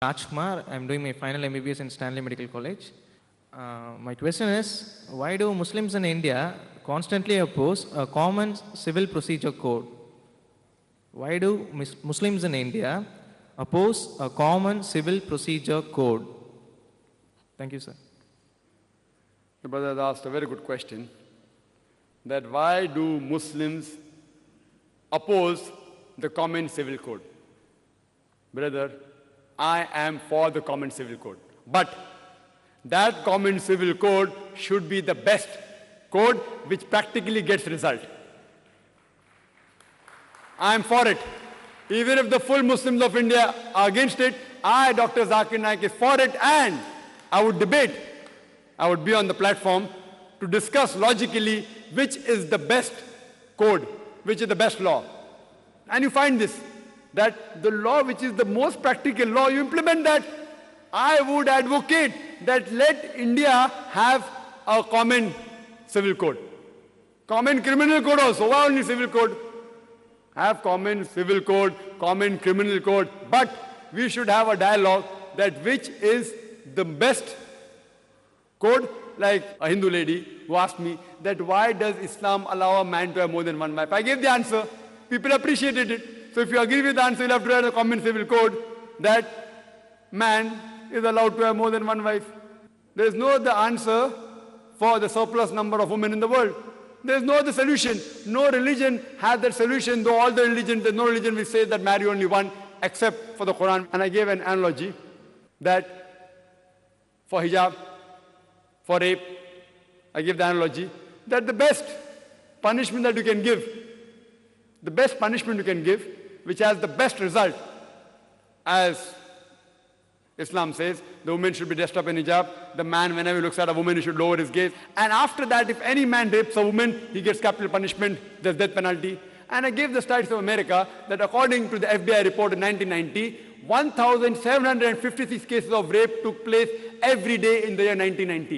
Rajkumar. I'm doing my final MBBS in Stanley Medical College. My question is, why do Muslims in India constantly oppose a common civil procedure code? Why do Muslims in India oppose a common civil procedure code? Thank you, sir. The brother has asked a very good question, that why do Muslims oppose the common civil code? Brother, I am for the common civil code. But that common civil code should be the best code which practically gets result. I am for it. Even if the full Muslims of India are against it, I, Dr. Zakir Naik, is for it, and I would debate. I would be on the platform to discuss logically which is the best code, which is the best law. And you find this, that the law which is the most practical law, you implement that. I would advocate that let India have a common civil code. Common criminal code also. Why only civil code? Have common civil code, common criminal code, but we should have a dialogue that which is the best code. Like a Hindu lady who asked me that why does Islam allow a man to have more than one wife? I gave the answer. People appreciated it. So if you agree with the answer, you'll have to write a common civil code that man is allowed to have more than one wife. There is no other answer for the surplus number of women in the world. There is no other solution. No religion has that solution, though all the religions, there's no religion which says that marry only one, except for the Quran. And I gave an analogy that for hijab, for rape, I give the analogy that the best punishment that you can give, the best punishment you can give, which has the best result, as Islam says, the woman should be dressed up in hijab. The man, whenever he looks at a woman, he should lower his gaze. And after that, if any man rapes a woman, he gets capital punishment, there's death penalty. And I gave the stats of America that according to the FBI report in 1990, 1,756 cases of rape took place every day in the year 1990.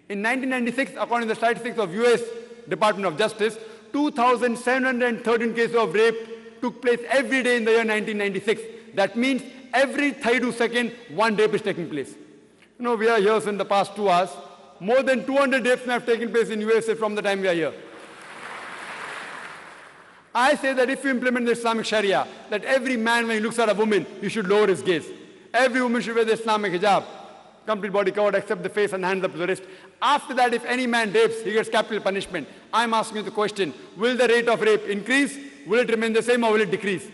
In 1996, according to the statistics of US Department of Justice, 2,713 cases of rape took place every day in the year 1996. That means every 32 seconds, one rape is taking place. You know, we are here since the past 2 hours. More than 200 rapes have taken place in USA from the time we are here. I say that if you implement the Islamic Sharia, that every man, when he looks at a woman, he should lower his gaze. Every woman should wear the Islamic hijab, complete body covered except the face and hands up to the wrist. After that, if any man rapes, he gets capital punishment. I'm asking you the question, will the rate of rape increase? Will it remain the same, or will it decrease?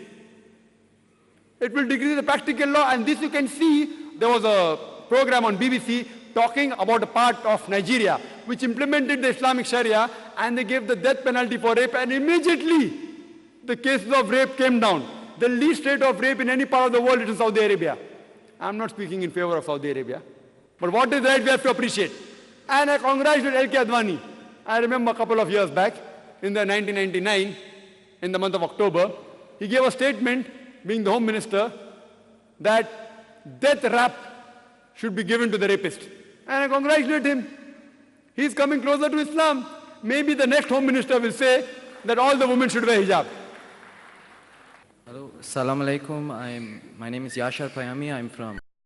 It will decrease the practical law, and this you can see. There was a program on BBC talking about a part of Nigeria which implemented the Islamic Sharia, and they gave the death penalty for rape, and immediately the cases of rape came down. The least rate of rape in any part of the world is in Saudi Arabia. I'm not speaking in favor of Saudi Arabia, but what is right we have to appreciate. And I congratulate L.K. Advani. I remember a couple of years back, in the 1999, in the month of October, he gave a statement, being the Home Minister, that death rap should be given to the rapist. And I congratulate him. He's coming closer to Islam. Maybe the next Home Minister will say that all the women should wear hijab. Hello, Assalamu alaikum. My name is Yashar Payami. I'm from